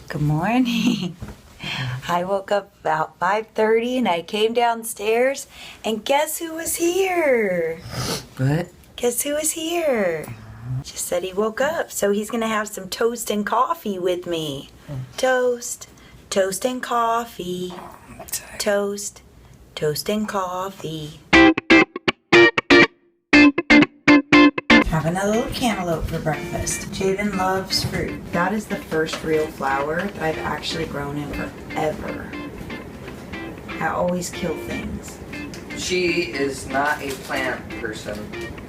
Good morning. I woke up about 5:30 and I came downstairs and guess who was here? What? Guess who was here? Just said he woke up, so he's gonna have some toast and coffee with me. Toast and coffee. Toast and coffee. Having a little cantaloupe for breakfast. Javon loves fruit. That is the first real flower that I've actually grown in forever. I always kill things. She is not a plant person.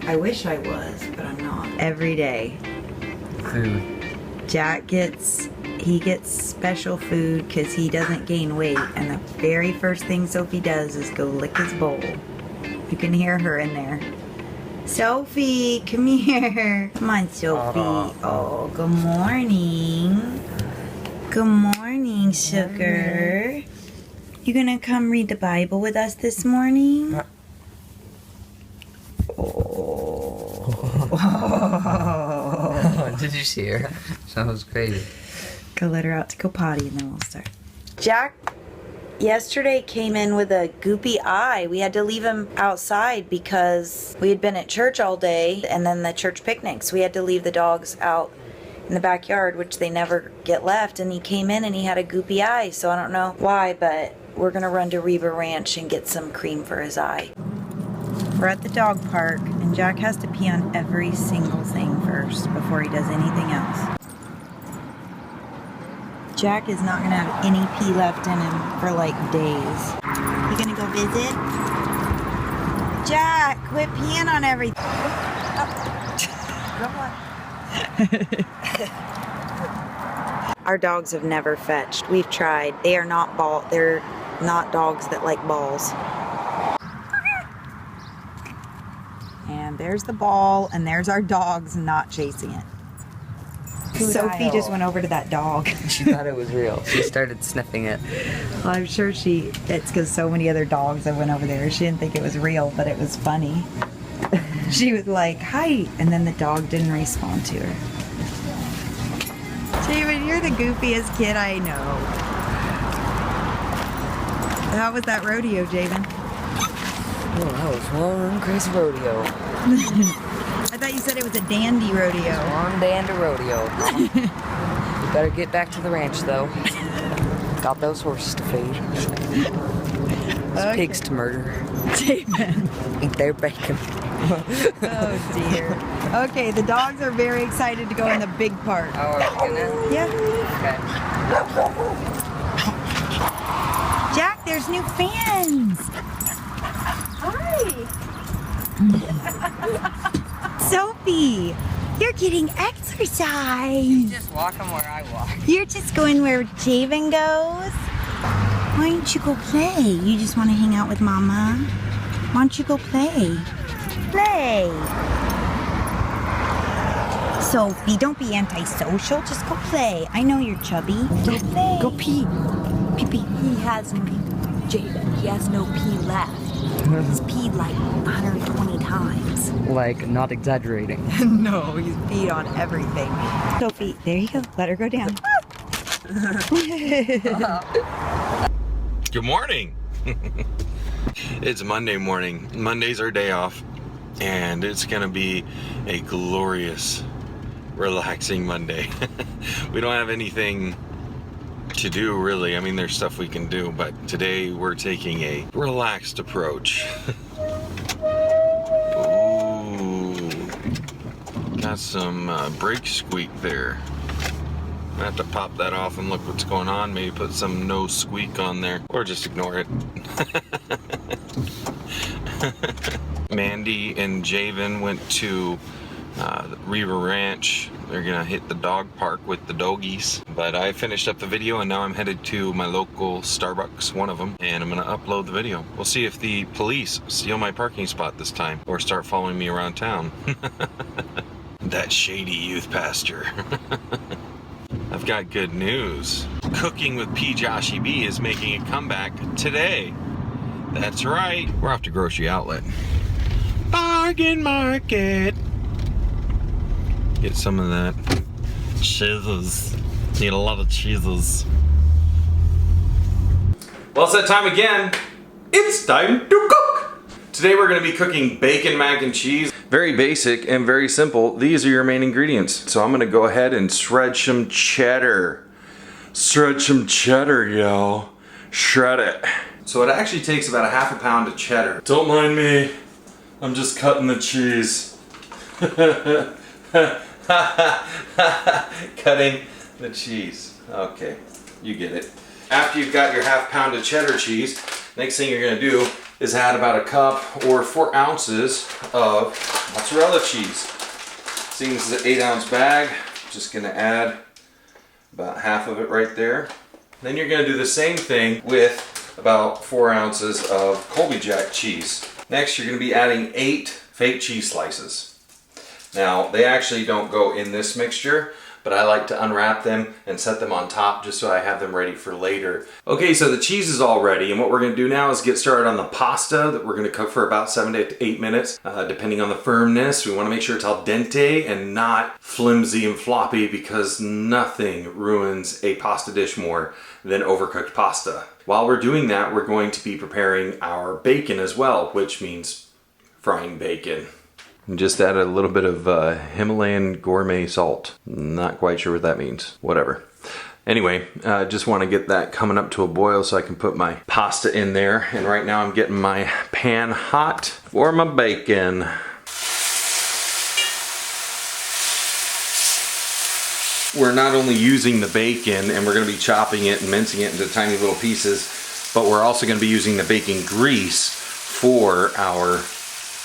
I wish I was, but I'm not. Every day. Food. Jack gets special food because he doesn't gain weight, and the very first thing Sophie does is go lick his bowl. You can hear her in there. Sophie, come here. Come on, Sophie. Oh, good morning. Good morning, sugar. You gonna come read the Bible with us this morning? Oh. Did you see her? That was crazy. Go let her out to go potty and then we'll start. Jack yesterday came in with a goopy eye. We had to leave him outside because we had been at church all day and then the church picnics. We had to leave the dogs out in the backyard, which they never get left, and he came in and he had a goopy eye, so I don't know why, but we're gonna run to Reba Ranch and get some cream for his eye. We're at the dog park and Jack has to pee on every single thing first before he does anything else. Jack is not gonna have any pee left in him for like days. You gonna go visit? Jack, quit peeing on everything. Come on. Our dogs have never fetched. We've tried. They're not dogs that like balls. And there's the ball, and there's our dogs not chasing it. Sophie just went over to that dog. She thought it was real. She started sniffing it. Well, I'm sure it's because so many other dogs that went over there. She didn't think it was real, but it was funny. She was like, hi, and then the dog didn't respond to her. Javon, you're the goofiest kid I know. How was that rodeo, Javon? Oh, that was one crazy rodeo. I thought you said it was a dandy rodeo. One dandy rodeo. We better get back to the ranch, though. Got those horses to feed. Those pigs to murder. Javon. Eat their bacon. Oh dear. Okay, the dogs are very excited to go in the big park. Oh, are we gonna? Yeah. Okay. Jack, there's new fans. Hi. Sophie, you're getting exercise. Just walk them where I walk. You're just going where Javon goes. Why don't you go play? You just want to hang out with Mama? Why don't you go play? Play. Sophie, don't be antisocial. Just go play. I know you're chubby. Go play. Go pee. Pee pee. He has no pee. Javon, he has no pee left. He's peed like 120 times. Like, not exaggerating. No, he's peed on everything. Sophie, there you go. Let her go down. Good morning. It's Monday morning. Monday's our day off, and it's gonna be a glorious, relaxing Monday. We don't have anything to do really. I mean, there's stuff we can do, but today we're taking a relaxed approach. Ooh, got some brake squeak there. I have to pop that off and look what's going on. Maybe put some no squeak on there, or just ignore it. Mandy and Javon went to Reba Ranch. They're gonna hit the dog park with the doggies. But I finished up the video and now I'm headed to my local Starbucks, one of them, and I'm gonna upload the video. We'll see if the police steal my parking spot this time or start following me around town. That shady youth pastor. I've got good news. Cooking with Pjoshyb is making a comeback today. That's right, we're off to Grocery Outlet. Bargain Market. Get some of that chores. Need a lot of cheeses. Well, it's that time again. It's time to cook! Today we're going to be cooking bacon mac and cheese. Very basic and very simple. These are your main ingredients. So I'm going to go ahead and shred some cheddar. Shred some cheddar, yo. Shred it. So it actually takes about a half a pound of cheddar. Don't mind me. I'm just cutting the cheese. Cutting the cheese. Okay, you get it. After you've got your half pound of cheddar cheese, next thing you're gonna do is add about a cup or 4 ounces of mozzarella cheese. Seeing this is an 8-ounce bag, just gonna add about half of it right there. Then you're gonna do the same thing with about 4 ounces of Colby Jack cheese. Next, you're gonna be adding 8 fake cheese slices. Now, they actually don't go in this mixture, but I like to unwrap them and set them on top just so I have them ready for later. Okay, so the cheese is all ready, and what we're gonna do now is get started on the pasta that we're gonna cook for about 7 to 8 minutes, depending on the firmness. We wanna make sure it's al dente and not flimsy and floppy, because nothing ruins a pasta dish more than overcooked pasta. While we're doing that, we're going to be preparing our bacon as well, which means frying bacon. And just add a little bit of Himalayan gourmet salt. Not quite sure what that means. Whatever. Anyway, just want to get that coming up to a boil so I can put my pasta in there. And right now I'm getting my pan hot for my bacon. We're not only using the bacon, and we're going to be chopping it and mincing it into tiny little pieces, but we're also going to be using the bacon grease for our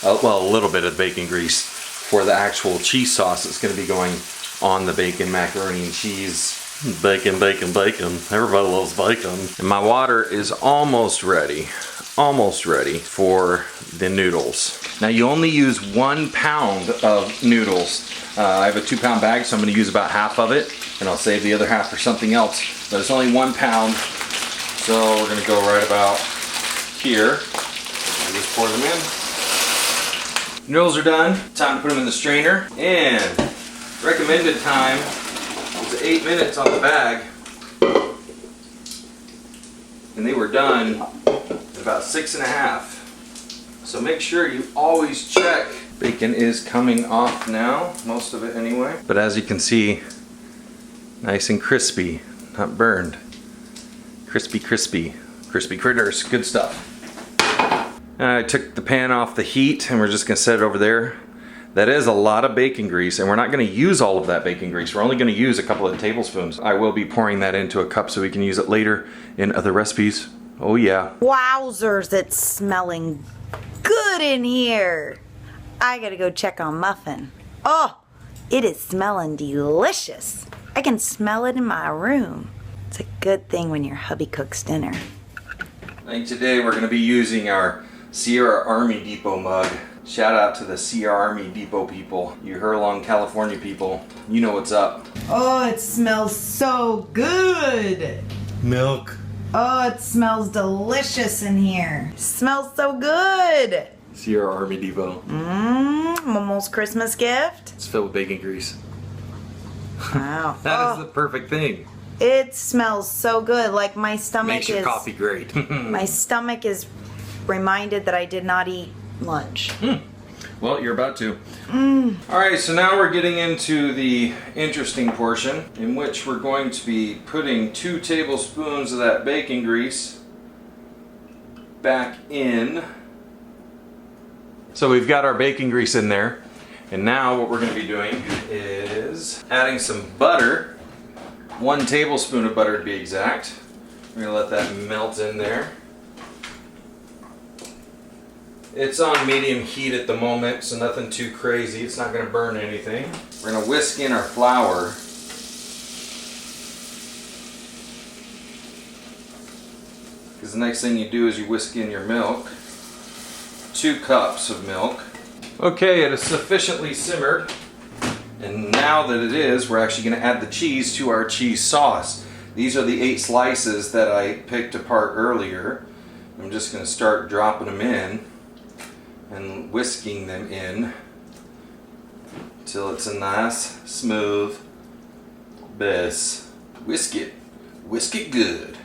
well, a little bit of bacon grease for the actual cheese sauce that's going to be going on the bacon, macaroni, and cheese. Bacon, bacon, bacon. Everybody loves bacon. And my water is almost ready for the noodles. Now you only use 1 pound of noodles. I have a 2-pound bag, so I'm going to use about half of it, and I'll save the other half for something else. But it's only 1 pound, so we're going to go right about here. And just pour them in. Noodles are done. Time to put them in the strainer. And recommended time is 8 minutes on the bag. And they were done at about 6.5. So make sure you always check. Bacon is coming off now, most of it anyway. But as you can see, nice and crispy, not burned. Crispy, crispy, crispy critters, good stuff. I took the pan off the heat and we're just gonna set it over there. That is a lot of bacon grease, and we're not gonna use all of that bacon grease. We're only gonna use a couple of tablespoons. I will be pouring that into a cup so we can use it later in other recipes. Oh yeah. Wowzers, it's smelling good in here. I gotta go check on Muffin. Oh, it is smelling delicious. I can smell it in my room. It's a good thing when your hubby cooks dinner. I think today we're gonna be using our Sierra Army Depot mug. Shout out to the Sierra Army Depot people. You Hurlong, California people. You know what's up. Oh, it smells so good. Milk. Oh, it smells delicious in here. Smells so good. Sierra Army Depot. Momo's Christmas gift. It's filled with bacon grease. Wow. That is the perfect thing. It smells so good. Like my stomach Makes your coffee great. My stomach is reminded that I did not eat lunch. Well, you're about to. Alright, so now we're getting into the interesting portion, in which we're going to be putting 2 tablespoons of that bacon grease back in. So we've got our bacon grease in there, and now what we're going to be doing is adding some butter. 1 tablespoon of butter to be exact. We're going to let that melt in there. It's on medium heat at the moment, so nothing too crazy. It's not going to burn anything. We're going to whisk in our flour. Because the next thing you do is you whisk in your milk. 2 cups of milk. Okay, it is sufficiently simmered. And now that it is, we're actually going to add the cheese to our cheese sauce. These are the 8 slices that I picked apart earlier. I'm just going to start dropping them in and whisking them in until it's a nice, smooth base. Whisk it. Whisk it good.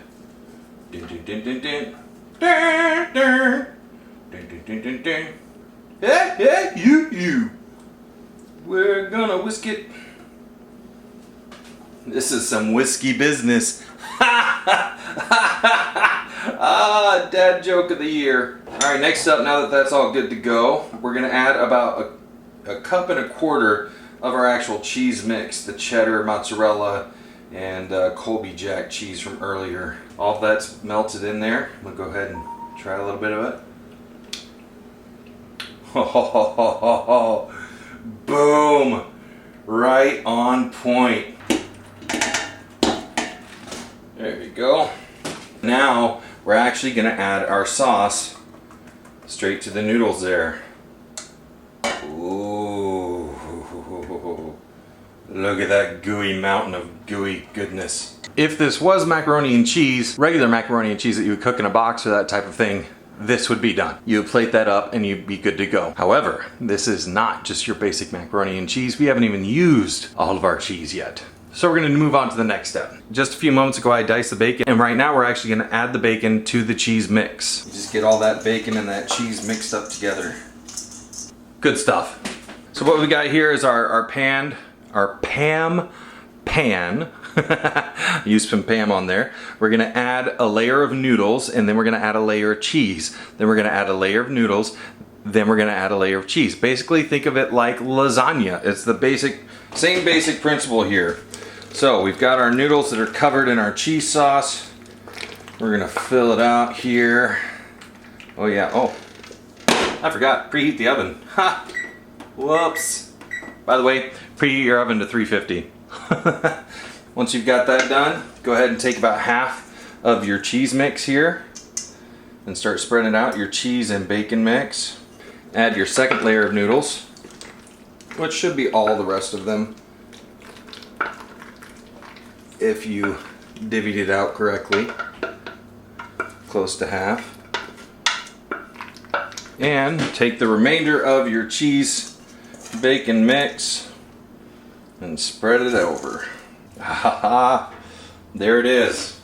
Dun, dun, dun, dun, dun. Dun, dun. Dun, dun, dun, dun, dun. Hey, hey, you. We're gonna whisk it. This is some whiskey business. Ah, dad joke of the year. All right, next up, now that that's all good to go, we're gonna add about a cup and a quarter of our actual cheese mix, the cheddar, mozzarella, and Colby Jack cheese from earlier. All of that's melted in there. I'm gonna go ahead and try a little bit of it. Oh, boom! Right on point. There you go. Now we're actually gonna add our sauce straight to the noodles there. Ooh, look at that gooey mountain of gooey goodness. If this was macaroni and cheese, regular macaroni and cheese that you would cook in a box or that type of thing, this would be done. You would plate that up and you'd be good to go. However, this is not just your basic macaroni and cheese. We haven't even used all of our cheese yet. So we're gonna move on to the next step. Just a few moments ago I diced the bacon, and right now we're actually gonna add the bacon to the cheese mix. Just get all that bacon and that cheese mixed up together. Good stuff. So what we got here is our Pam pan. Use some Pam on there. We're gonna add a layer of noodles, and then we're gonna add a layer of cheese. Then we're gonna add a layer of noodles, then we're gonna add a layer of cheese. Basically think of it like lasagna. It's the same basic principle here. So we've got our noodles that are covered in our cheese sauce. We're gonna fill it out here. Oh yeah, oh, I forgot, preheat the oven. Ha! Whoops. By the way, preheat your oven to 350. Once you've got that done, go ahead and take about half of your cheese mix here and start spreading out your cheese and bacon mix. Add your second layer of noodles, which should be all the rest of them if you divvied it out correctly, close to half. And take the remainder of your cheese bacon mix and spread it over. Ha! There it is.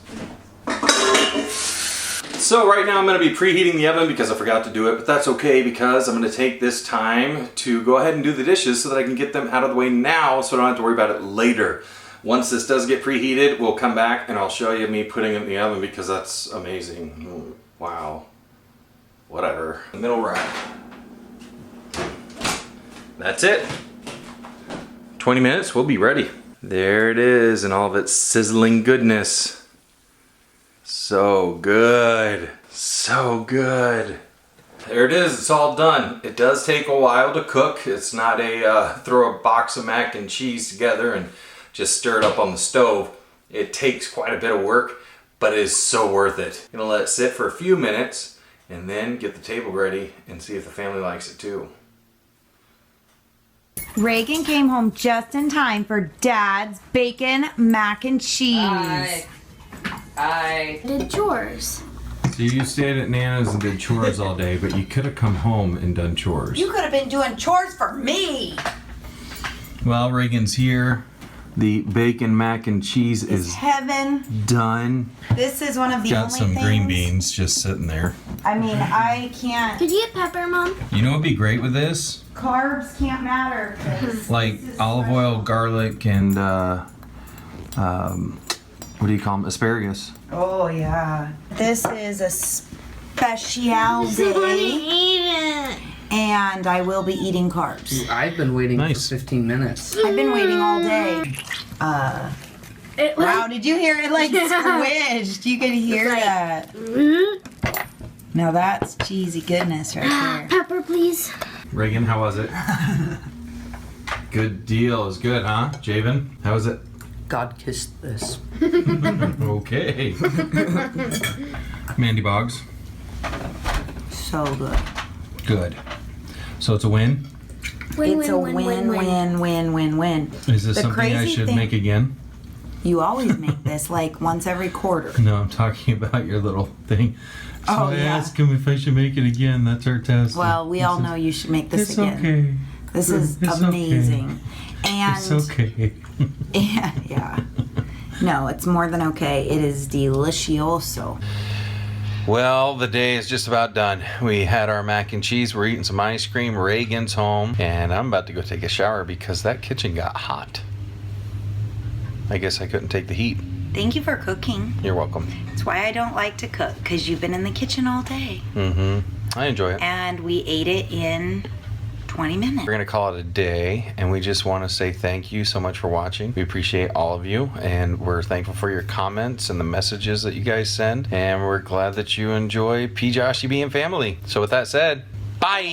So right now I'm going to be preheating the oven because I forgot to do it, but that's okay because I'm going to take this time to go ahead and do the dishes so that I can get them out of the way now so I don't have to worry about it later. Once this does get preheated, we'll come back and I'll show you me putting it in the oven because that's amazing. Wow. Whatever. The middle rack. That's it. 20 minutes, we'll be ready. There it is in all of its sizzling goodness. So good. So good. There it is, it's all done. It does take a while to cook. It's not a throw a box of mac and cheese together and just stir it up on the stove. It takes quite a bit of work, but it is so worth it. Gonna let it sit for a few minutes and then get the table ready and see if the family likes it too. Reagan came home just in time for Dad's bacon mac and cheese. I Did chores. So you stayed at Nana's and did chores all day, but you could have come home and done chores. You could have been doing chores for me. Well, Reagan's here. The bacon mac and cheese is Heaven. done. This is one of the Got only some things. green beans just sitting there. I mean, I can't. Did you get pepper, Mom? You know what would be great with this? Carbs can't matter. 'Cause Like this is olive oil, garlic, and what do you call them? Asparagus. Oh yeah. This is a special day, and I will be eating carbs. I've been waiting Nice. for 15 minutes. I've been waiting all day. Wow, did you hear it like squished? You could hear that. Now that's cheesy goodness right there. Pepper, please. Reagan, how was it? Good deal. It was good, huh? Javon, how was it? God kissed this. Okay. Mandy Boggs. So good. Good. So it's a win? It's a win. Is this The something I crazy should thing- make again? You always make this like once every quarter. No, I'm talking about your little thing. So Oh, I yeah. asked him if I should make it again. That's our test. Well, we all know you should make this It's again. okay. This is It's amazing. And It's okay. yeah. No, it's more than okay. It is delicioso. Well, the day is just about done. We had our mac and cheese. We're eating some ice cream. Reagan's home. And I'm about to go take a shower because that kitchen got hot. I guess I couldn't take the heat. Thank you for cooking. You're welcome. That's why I don't like to cook, because you've been in the kitchen all day. I enjoy it. And we ate it in 20 minutes. We're going to call it a day, and we just want to say thank you so much for watching. We appreciate all of you, and we're thankful for your comments and the messages that you guys send, and we're glad that you enjoy Pjoshyb and family. So with that said, bye!